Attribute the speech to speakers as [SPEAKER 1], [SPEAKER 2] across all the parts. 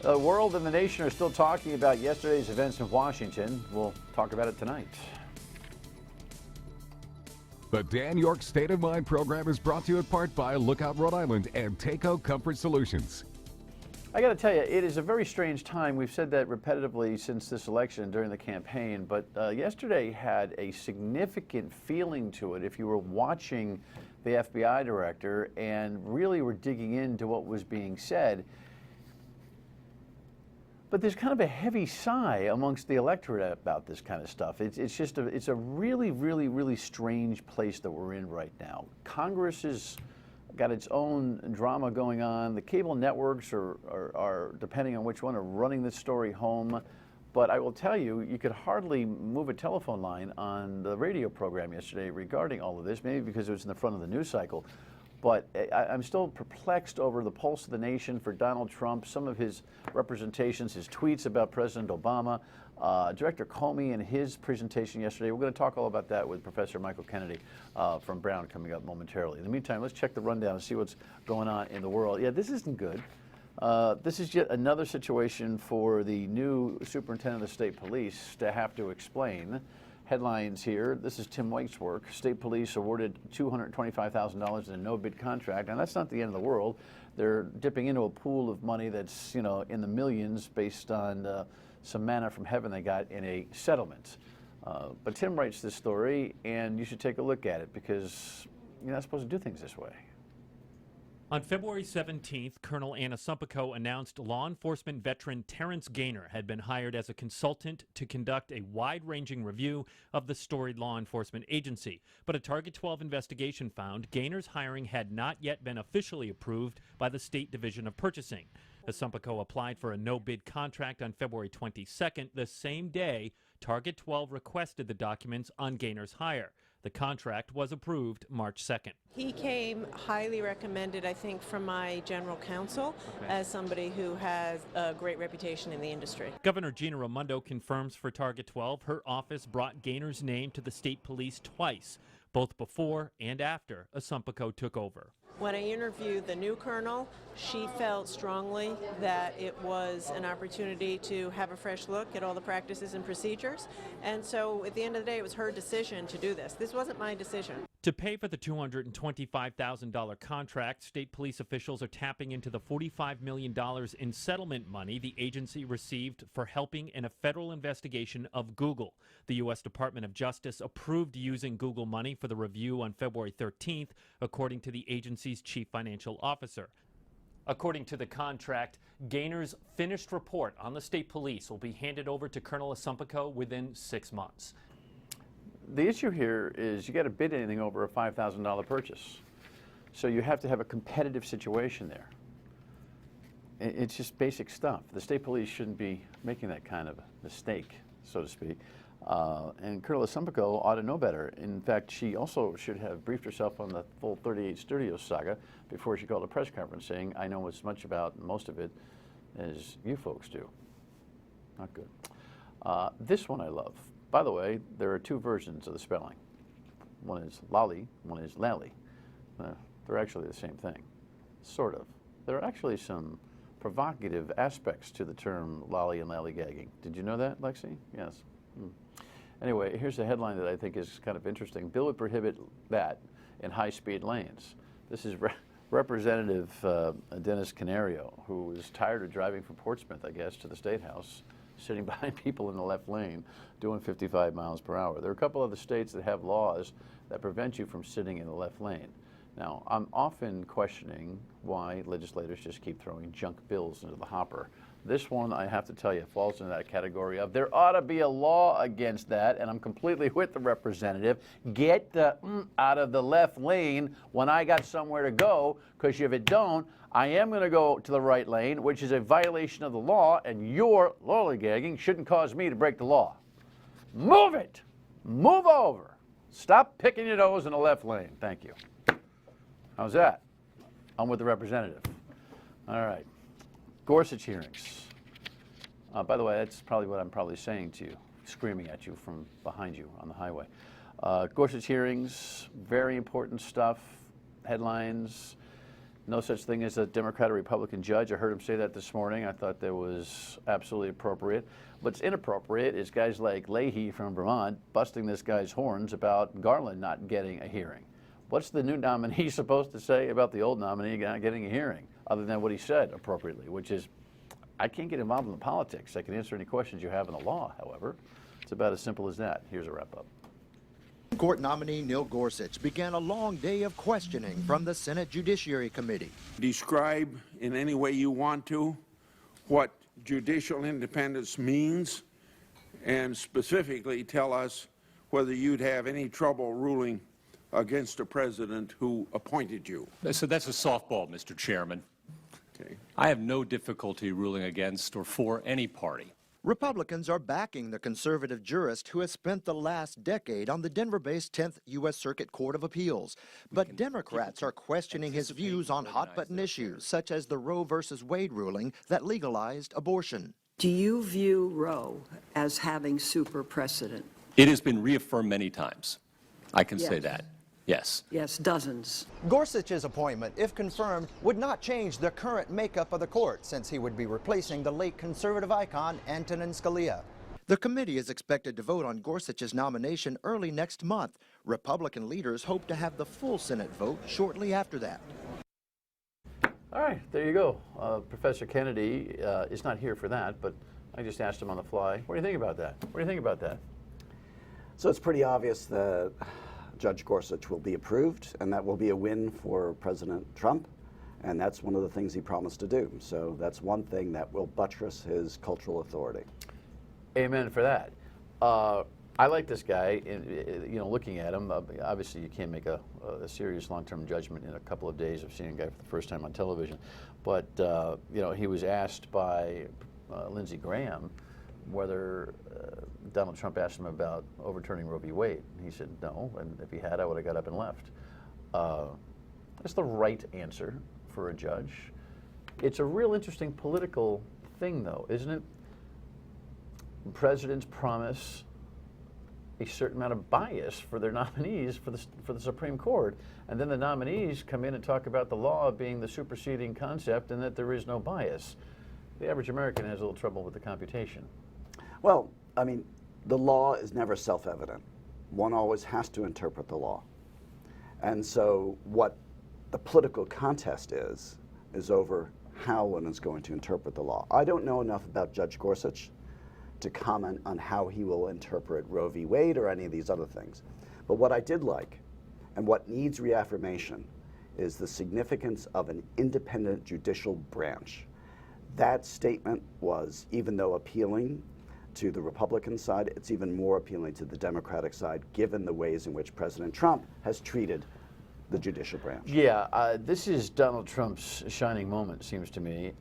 [SPEAKER 1] The world and the nation are still talking about yesterday's events in Washington. We'll talk about it tonight.
[SPEAKER 2] The Dan York State of Mind program is brought to you in part by Lookout Rhode Island and Takeo Comfort Solutions.
[SPEAKER 1] I got to tell you, it is a very strange time. We've said that repetitively since this election during the campaign, but yesterday had a significant feeling to it if you were watching the FBI director and really were digging into what was being said. But there's kind of a heavy sigh amongst the electorate about this kind of stuff. It's a really strange place that we're in right now. Congress has got its own drama going on. The cable networks are depending on which one, are running this story home. But I will tell you, you could hardly move a telephone line on the radio program yesterday regarding all of this, maybe because it was in the front of the news cycle. But I'm still perplexed over the pulse of the nation for Donald Trump, some of his representations, his tweets about President Obama, Director Comey and his presentation yesterday. We're going to talk all about that with Professor Michael Kennedy from Brown coming up momentarily. In the meantime, let's check the rundown and see what's going on in the world. Yeah, this isn't good. This is yet another situation for the new superintendent of state police to have to explain. Headlines here. This is Tim White's work. State police awarded $225,000 in a no-bid contract, and that's not the end of the world. They're dipping into a pool of money that's, in the millions based on some manna from heaven they got in a settlement. But Tim writes this story, and you should take a look at it because you're not supposed to do things this way.
[SPEAKER 3] On February 17th, Colonel Anna Sumpico announced law enforcement veteran Terrence Gaynor had been hired as a consultant to conduct a wide-ranging review of the storied law enforcement agency. But a Target 12 investigation found Gaynor's hiring had not yet been officially approved by the State Division of Purchasing. As Sumpico applied for a no-bid contract on February 22nd, the same day, Target 12 requested the documents on Gaynor's hire. The contract was approved March 2nd.
[SPEAKER 4] He came highly recommended, I think, from my general counsel as somebody who has a great reputation in the industry.
[SPEAKER 3] Governor Gina Raimondo confirms for Target 12 her office brought Gaynor's name to the state police twice, both before and after Sumpico took over.
[SPEAKER 4] When I interviewed the new colonel, she felt strongly that it was an opportunity to have a fresh look at all the practices and procedures. And so at the end of the day, it was her decision to do this. This wasn't my decision.
[SPEAKER 3] To pay for the $225,000 contract, state police officials are tapping into the $45 million in settlement money the agency received for helping in a federal investigation of Google. The U.S. Department of Justice approved using Google money for the review on February 13th, according to the agency's chief financial officer. According to the contract, Gaynor's finished report on the state police will be handed over to Colonel Sumpico within 6 months.
[SPEAKER 1] The issue here is you got to bid anything over a $5,000 purchase. So you have to have a competitive situation there. It's just basic stuff. The state police shouldn't be making that kind of mistake, so to speak. And Colonel Sumpico ought to know better. In fact, she also should have briefed herself on the full 38 Studios saga before she called a press conference saying, I know as much about most of it as you folks do. Not good. This one I love. By the way, there are two versions of the spelling. One is lolly, one is lally. They're actually the same thing, sort of. There are actually some provocative aspects to the term lolly and lally-gagging. Did you know that, Lexi? Yes. Anyway, here's a headline that I think is kind of interesting. Bill would prohibit that in high-speed lanes. This is Representative Dennis Canario, who was tired of driving from Portsmouth, I guess, to the State House, sitting behind people in the left lane doing 55 miles per hour. There are a couple other states that have laws that prevent you from sitting in the left lane. Now, I'm often questioning why legislators just keep throwing junk bills into the hopper. This one, I have to tell you, falls into that category of there ought to be a law against that, and I'm completely with the representative. Get the out of the left lane when I got somewhere to go, because if it don't, I am going to go to the right lane, which is a violation of the law, and your lollygagging shouldn't cause me to break the law. Move it! Move over! Stop picking your nose in the left lane. Thank you. How's that? I'm with the representative. All right. Gorsuch hearings. By the way, that's probably what I'm probably saying to you, screaming at you from behind you on the highway. Gorsuch hearings, very important stuff. Headlines. No such thing as a Democrat or Republican judge. I heard him say that this morning. I thought that was absolutely appropriate. What's inappropriate is guys like Leahy from Vermont busting this guy's horns about Garland not getting a hearing. What's the new nominee supposed to say about the old nominee not getting a hearing, other than what he said appropriately, which is, I can't get involved in the politics. I can answer any questions you have in the law, however. It's about as simple as that. Here's a wrap-up.
[SPEAKER 5] Court nominee Neil Gorsuch began a long day of questioning from the Senate Judiciary Committee.
[SPEAKER 6] Describe in any way you want to what judicial independence means, and specifically tell us whether you'd have any trouble ruling against a president who appointed you.
[SPEAKER 7] So that's a softball, Mr. Chairman.
[SPEAKER 6] Okay.
[SPEAKER 7] I have no difficulty ruling against or for any party.
[SPEAKER 5] Republicans are backing the conservative jurist who has spent the last decade on the Denver-based 10th U.S. Circuit Court of Appeals. But Democrats are questioning his views on hot-button issues, such as the Roe versus Wade ruling that legalized abortion.
[SPEAKER 8] Do you view Roe as having super precedent?
[SPEAKER 7] It has been reaffirmed many times. I can say
[SPEAKER 8] Yes.
[SPEAKER 7] that. Yes.
[SPEAKER 8] Yes, dozens.
[SPEAKER 5] Gorsuch's appointment, if confirmed, would not change the current makeup of the court, since he would be replacing the late conservative icon Antonin Scalia. The committee is expected to vote on Gorsuch's nomination early next month. Republican leaders hope to have the full Senate vote shortly after that.
[SPEAKER 1] All right, there you go. Professor Kennedy is not here for that, but I just asked him on the fly. What do you think about that? What do you think about that?
[SPEAKER 9] So it's pretty obvious that Judge Gorsuch will be approved, and that will be a win for President Trump, and that's one of the things he promised to do. So that's one thing that will buttress his cultural authority.
[SPEAKER 1] Amen for that. I like this guy. Looking at him, obviously you can't make a serious long-term judgment in a couple of days of seeing a guy for the first time on television. But he was asked by Lindsey Graham whether Donald Trump asked him about overturning Roe v. Wade. He said no, and if he had, I would have got up and left. That's the right answer for a judge. It's a real interesting political thing, though, isn't it? Presidents promise a certain amount of bias for their nominees for the Supreme Court, and then the nominees come in and talk about the law being the superseding concept and that there is no bias. The average American has a little trouble with the computation.
[SPEAKER 9] Well, I mean, the law is never self-evident. One always has to interpret the law. And so what the political contest is over how one is going to interpret the law. I don't know enough about Judge Gorsuch to comment on how he will interpret Roe v. Wade or any of these other things. But what I did like, and what needs reaffirmation, is the significance of an independent judicial branch. That statement was, even though appealing to the Republican side, it's even more appealing to the Democratic side, given the ways in which President Trump has treated the judicial branch.
[SPEAKER 1] Yeah, this is Donald Trump's shining moment, seems to me,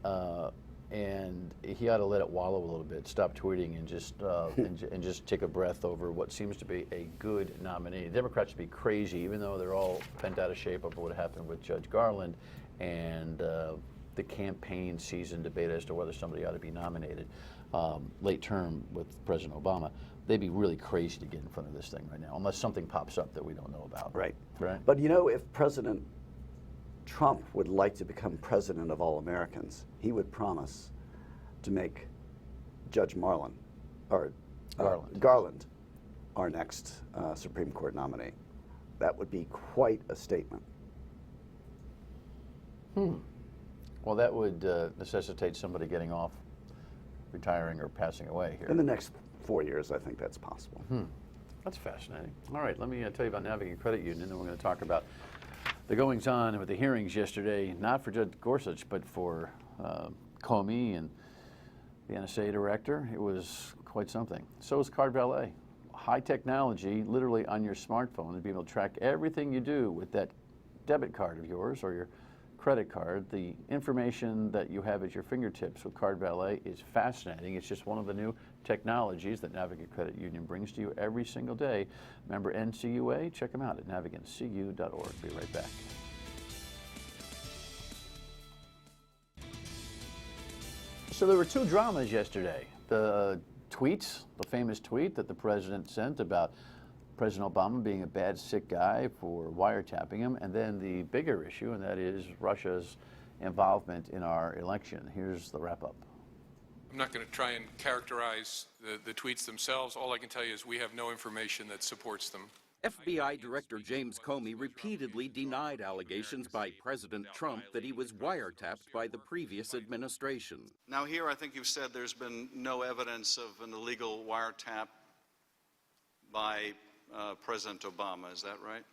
[SPEAKER 1] and he ought to let it wallow a little bit, stop tweeting, and just and just take a breath over what seems to be a good nominee. The Democrats should be crazy, even though they're all bent out of shape over what happened with Judge Garland and the campaign season debate as to whether somebody ought to be nominated late term with President Obama. They'd be really crazy to get in front of this thing right now, unless something pops up that we don't know about.
[SPEAKER 9] Right.
[SPEAKER 1] Right.
[SPEAKER 9] But you know, if President Trump would like to become president of all Americans, he would promise to make Judge Garland our next Supreme Court nominee. That would be quite a statement.
[SPEAKER 1] Well, that would necessitate somebody getting off, retiring, or passing away here.
[SPEAKER 9] In the next 4 years, I think that's possible.
[SPEAKER 1] That's fascinating. All right, let me tell you about Navigate Credit Union, and then we're going to talk about the goings-on with the hearings yesterday, not for Judge Gorsuch, but for Comey and the NSA director. It was quite something. So is Card Valet. High technology, literally on your smartphone, to be able to track everything you do with that debit card of yours or your credit card. The information that you have at your fingertips with Card Valet is fascinating. It's just one of the new technologies that Navigate Credit Union brings to you every single day. Member NCUA, check them out at navigancecu.org. Be right back. So there were two dramas yesterday. The tweets, the famous tweet that the president sent about President Obama being a bad, sick guy for wiretapping him, and then the bigger issue, and that is Russia's involvement in our election. Here's the wrap-up.
[SPEAKER 10] I'm not going to try and characterize the tweets themselves. All I can tell you is we have no information that supports them.
[SPEAKER 11] FBI Director James Comey repeatedly denied allegations by President Trump that he was wiretapped by the previous administration.
[SPEAKER 12] Now here I think you've said there's been no evidence of an illegal wiretap by President Obama. Is that right?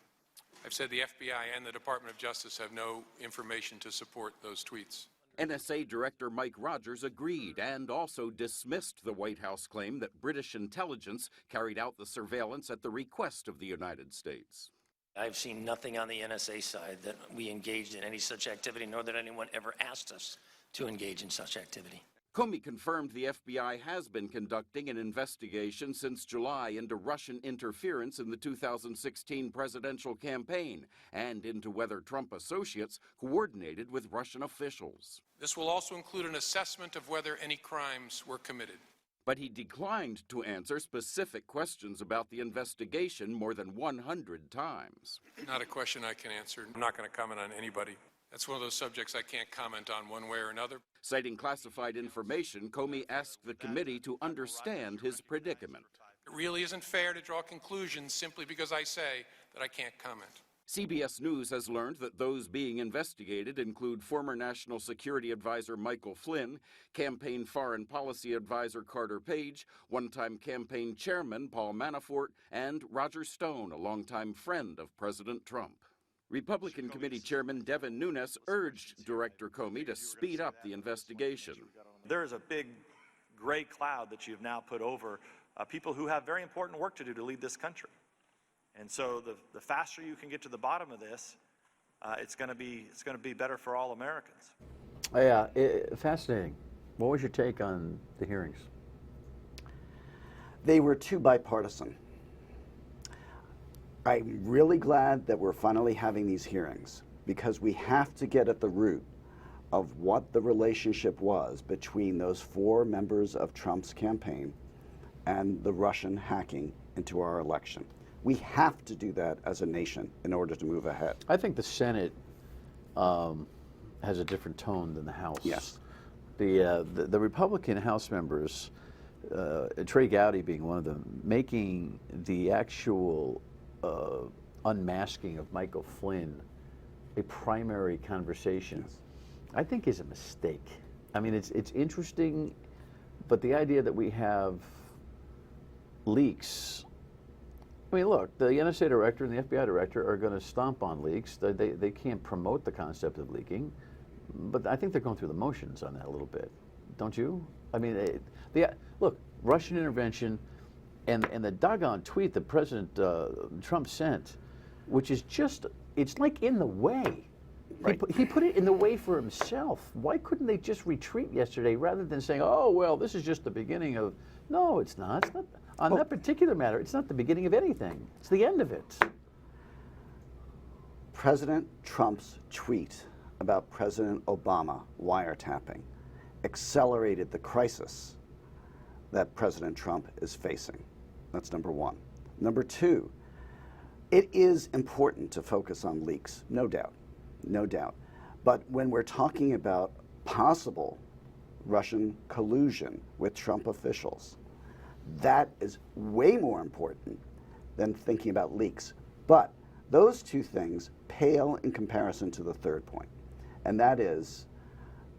[SPEAKER 10] I've said the FBI and the Department of Justice have no information to support those tweets.
[SPEAKER 11] NSA Director Mike Rogers agreed and also dismissed the White House claim that British intelligence carried out the surveillance at the request of the United States.
[SPEAKER 13] I've seen nothing on the NSA side that we engaged in any such activity, nor that anyone ever asked us to engage in such activity.
[SPEAKER 11] Comey confirmed the FBI has been conducting an investigation since July into Russian interference in the 2016 presidential campaign and into whether Trump associates coordinated with Russian officials.
[SPEAKER 10] This will also include an assessment of whether any crimes were committed.
[SPEAKER 11] But he declined to answer specific questions about the investigation more than 100 times.
[SPEAKER 10] Not a question I can answer. I'm not going to comment on anybody. That's one of those subjects I can't comment on one way or another.
[SPEAKER 11] Citing classified information, Comey asked the committee to understand his predicament.
[SPEAKER 10] It really isn't fair to draw conclusions simply because I say that I can't comment.
[SPEAKER 11] CBS News has learned that those being investigated include former National Security Advisor Michael Flynn, campaign foreign policy advisor Carter Page, one-time campaign chairman Paul Manafort, and Roger Stone, a longtime friend of President Trump. Republican Committee Chairman Devin Nunes urged Director Comey to speed up the investigation.
[SPEAKER 14] There is a big gray cloud that you've now put over people who have very important work to do to lead this country. And so the faster you can get to the bottom of this, it's going to be better for all Americans.
[SPEAKER 1] Yeah, fascinating. What was your take on the hearings?
[SPEAKER 9] They were too bipartisan. I'm really glad that we're finally having these hearings because we have to get at the root of what the relationship was between those 4 members of Trump's campaign and the Russian hacking into our election. We have to do that as a nation in order to move ahead.
[SPEAKER 1] I think the Senate has a different tone than the House.
[SPEAKER 9] Yes.
[SPEAKER 1] The Republican House members, Trey Gowdy being one of them, making the actual unmasking of Michael Flynn a primary conversation, yes, I think is a mistake. I mean, it's interesting, but the idea that we have leaks, I mean, look, the NSA director and the FBI director are going to stomp on leaks. They can't promote the concept of leaking, but I think they're going through the motions on that a little bit, don't you? I mean, look, Russian intervention, and the doggone tweet that President Trump sent, which is just, it's like in the way. Right. He put it in the way for himself. Why couldn't they just retreat yesterday rather than saying, oh, well, this is just the beginning of, no, it's not. It's not on that particular matter, it's not the beginning of anything. It's the end of it.
[SPEAKER 9] President Trump's tweet about President Obama wiretapping accelerated the crisis that President Trump is facing. That's number one. Number two, it is important to focus on leaks, no doubt, no doubt. But when we're talking about possible Russian collusion with Trump officials, that is way more important than thinking about leaks. But those two things pale in comparison to the third point. And that is,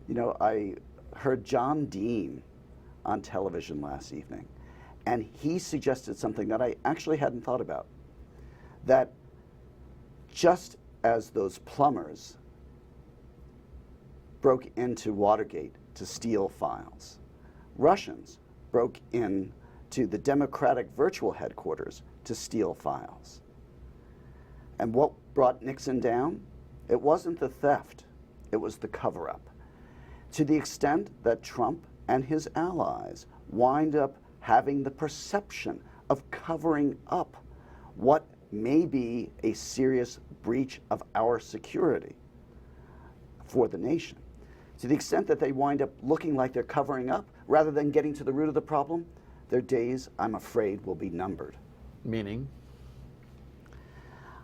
[SPEAKER 9] you know, I heard John Dean on television last evening, and he suggested something that I actually hadn't thought about. That just as those plumbers broke into Watergate to steal files, Russians broke into the Democratic virtual headquarters to steal files. And what brought Nixon down? It wasn't the theft, it was the cover-up. To the extent that Trump and his allies wind up having the perception of covering up what may be a serious breach of our security for the nation, to the extent that they wind up looking like they're covering up rather than getting to the root of the problem, their days, I'm afraid, will be numbered.
[SPEAKER 1] Meaning?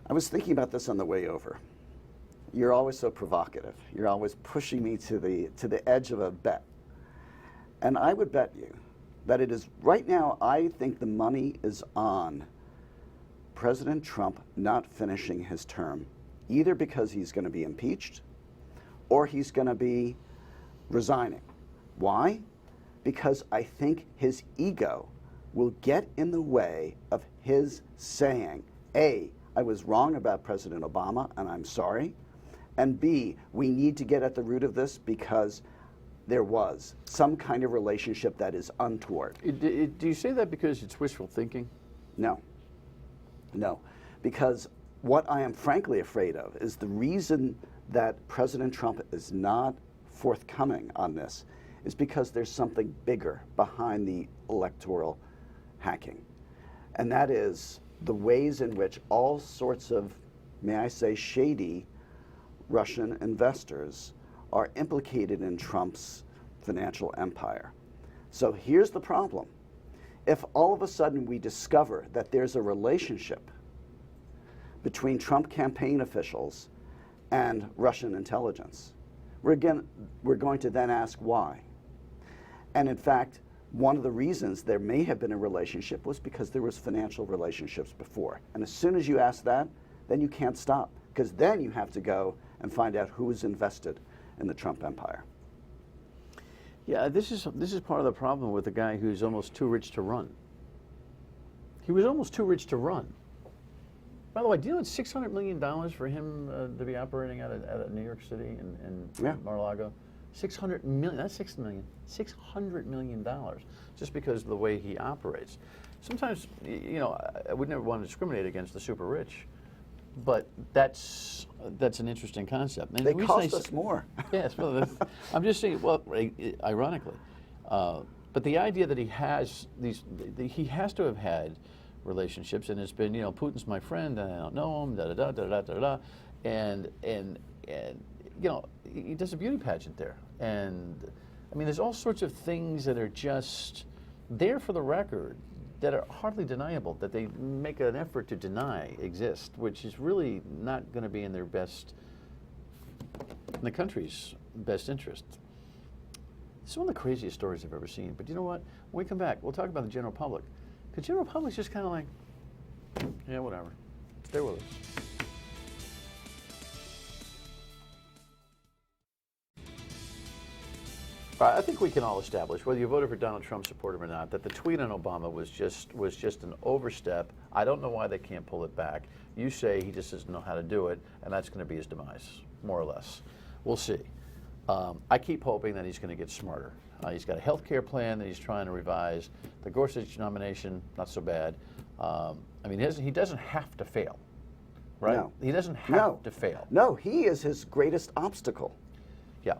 [SPEAKER 9] I was thinking about this on the way over. You're always so provocative. You're always pushing me to the edge of a bet. And I would bet you that it is, right now, I think the money is on President Trump not finishing his term, either because he's going to be impeached or he's going to be resigning. Why? Because I think his ego will get in the way of his saying, A, I was wrong about President Obama and I'm sorry, and B, we need to get at the root of this because there was some kind of relationship that is untoward.
[SPEAKER 1] Do you say that because it's wishful thinking?
[SPEAKER 9] No. No. Because what I am frankly afraid of is the reason that President Trump is not forthcoming on this is because there's something bigger behind the electoral hacking. And that is the ways in which all sorts of, may I say, shady Russian investors are implicated in Trump's financial empire. So here's the problem. If all of a sudden we discover that there's a relationship between Trump campaign officials and Russian intelligence, we're going to then ask why. And in fact, one of the reasons there may have been a relationship was because there was financial relationships before. And as soon as you ask that, then you can't stop, because then you have to go and find out who is invested in the Trump empire.
[SPEAKER 1] Yeah, this is part of the problem with a guy who's almost too rich to run. He was almost too rich to run. By the way, do you know it's $600 million for him to be operating out of New York City and Mar-a-Lago? $600 million, that's $6 million, $600 million, just because of the way he operates. Sometimes, you know, I would never want to discriminate against the super rich, but that's an interesting concept. And
[SPEAKER 9] they cost us more.
[SPEAKER 1] Yes, well, I'm just saying, well, ironically. But the idea that he has he has to have had relationships, and it's been, you know, Putin's my friend, and I don't know him, da-da-da, and you know, he does a beauty pageant there. And, I mean, there's all sorts of things that are just there for the record that are hardly deniable, that they make an effort to deny exist, which is really not going to be in their best, in the country's best interest. It's one of the craziest stories I've ever seen. But you know what? When we come back, we'll talk about the general public. Because general public's just kind of like, yeah, whatever. Stay with us. I think we can all establish, whether you voted for Donald Trump, support him or not, that the tweet on Obama was just an overstep. I don't know why they can't pull it back. You say he just doesn't know how to do it, and that's going to be his demise, more or less. We'll see. I keep hoping that he's going to get smarter. He's got a health care plan that he's trying to revise. The Gorsuch nomination, not so bad. I mean, he doesn't have to fail, right?
[SPEAKER 9] No.
[SPEAKER 1] He doesn't have to fail.
[SPEAKER 9] No, he is his greatest obstacle.
[SPEAKER 1] Yeah.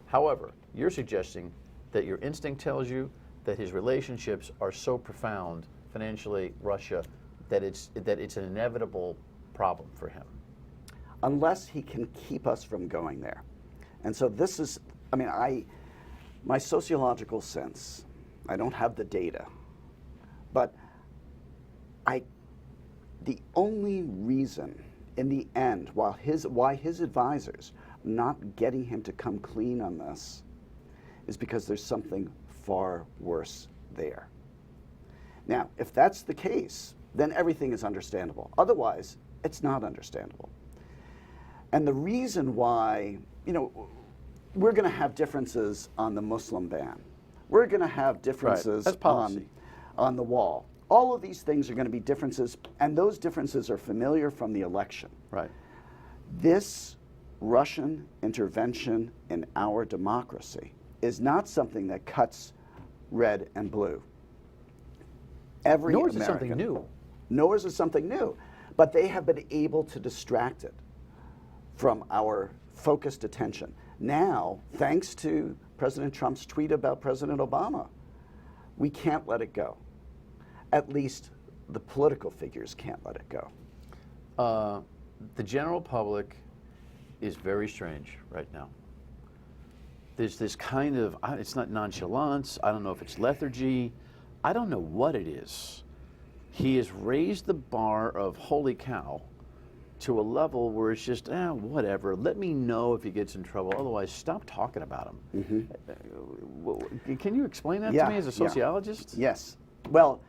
[SPEAKER 1] However, you're suggesting that your instinct tells you that his relationships are so profound financially, Russia, that it's an inevitable problem for him.
[SPEAKER 9] Unless he can keep us from going there. And so this is, I mean, my sociological sense, I don't have the data, but the only reason in the end why his advisors are not getting him to come clean on this is because there's something far worse there. Now, if that's the case, then everything is understandable. Otherwise, it's not understandable. And the reason why, you know, we're going to have differences on the Muslim ban. We're going to have differences on the wall. All of these things are going to be differences, and those differences are familiar from the election.
[SPEAKER 1] Right.
[SPEAKER 9] This Russian intervention in our democracy is not something that cuts red and blue.
[SPEAKER 1] Nor is it something new.
[SPEAKER 9] Nor is it something new. But they have been able to distract it from our focused attention. Now, thanks to President Trump's tweet about President Obama, we can't let it go. At least the political figures can't let it go.
[SPEAKER 1] The general public is very strange right now. There's this kind of, it's not nonchalance, I don't know if it's lethargy, I don't know what it is. He has raised the bar of holy cow to a level where it's just, whatever, let me know if he gets in trouble, otherwise stop talking about him. Can you explain that to me as a sociologist?
[SPEAKER 9] Yes. Well,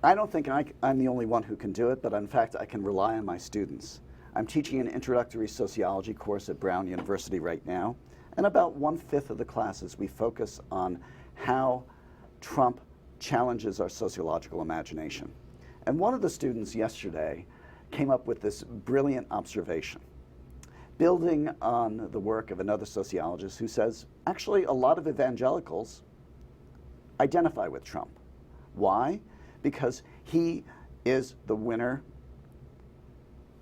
[SPEAKER 9] I don't think I'm the only one who can do it, but in fact I can rely on my students. I'm teaching an introductory sociology course at Brown University right now, and about 1/5 of the classes we focus on how Trump challenges our sociological imagination. And one of the students yesterday came up with this brilliant observation, building on the work of another sociologist who says, actually, a lot of evangelicals identify with Trump. Why? Because he is the winner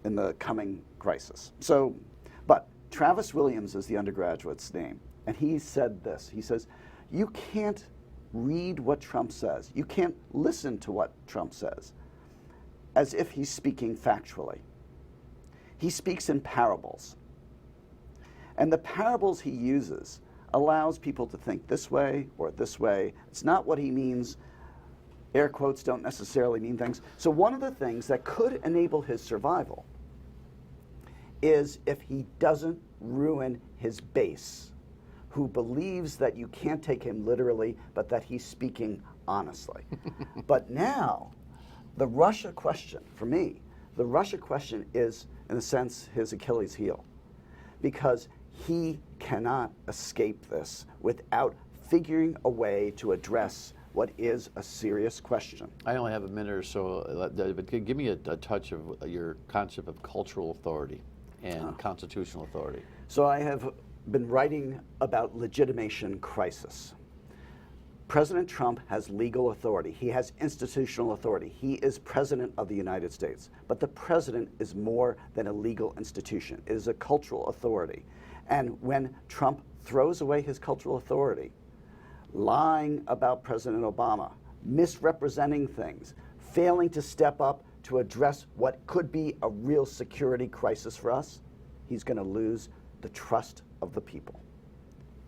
[SPEAKER 9] in the coming crisis. So, but Travis Williams is the undergraduate's name, and he said this. He says, you can't read what Trump says. You can't listen to what Trump says as if he's speaking factually. He speaks in parables. And the parables he uses allows people to think this way or this way. It's not what he means. Air quotes don't necessarily mean things. So one of the things that could enable his survival is if he doesn't ruin his base, who believes that you can't take him literally, but that he's speaking honestly. But now, the Russia question, for me, the Russia question is, in a sense, his Achilles heel, because he cannot escape this without figuring a way to address what is a serious question.
[SPEAKER 1] I only have a minute or so, but give me a touch of your concept of cultural authority and constitutional authority.
[SPEAKER 9] So I have been writing about legitimation crisis. President Trump has legal authority. He has institutional authority. He is president of the United States. But the president is more than a legal institution. It is a cultural authority. And when Trump throws away his cultural authority, lying about President Obama, misrepresenting things, failing to step up to address what could be a real security crisis for us, he's going to lose the trust of the people,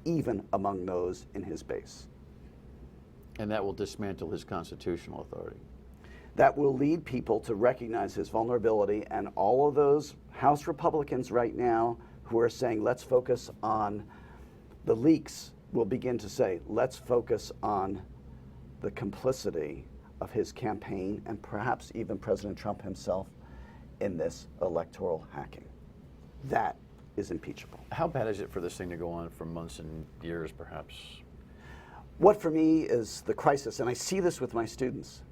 [SPEAKER 9] even among those in his base.
[SPEAKER 1] And that will dismantle his constitutional authority.
[SPEAKER 9] That will lead people to recognize his vulnerability, and all of those House Republicans right now who are saying, let's focus on the leaks, will begin to say, let's focus on the complicity of his campaign and perhaps even President Trump himself in this electoral hacking. That is impeachable.
[SPEAKER 1] How bad is it for this thing to go on for months and years, perhaps?
[SPEAKER 9] What for me is the crisis, and I see this with my students.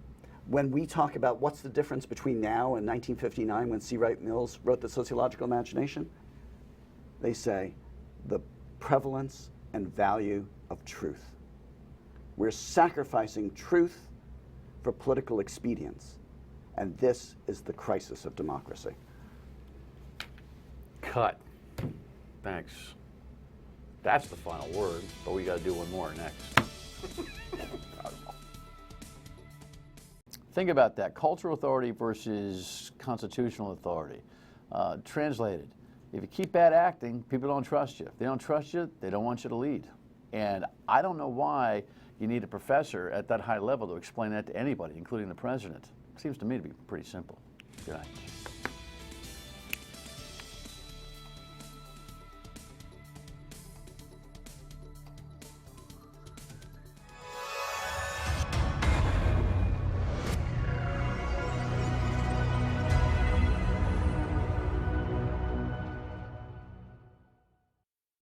[SPEAKER 9] When we talk about what's the difference between now and 1959 when C. Wright Mills wrote the Sociological Imagination, they say the prevalence and value of truth. We're sacrificing truth for political expedience, and this is the crisis of democracy.
[SPEAKER 1] Cut. Thanks. That's the final word, but we got to do one more next. Think about that. Cultural authority versus constitutional authority. Translated, if you keep bad acting, people don't trust you. If they don't trust you, they don't want you to lead. And I don't know why you need a professor at that high level to explain that to anybody, including the president. It seems to me to be pretty simple. Good night.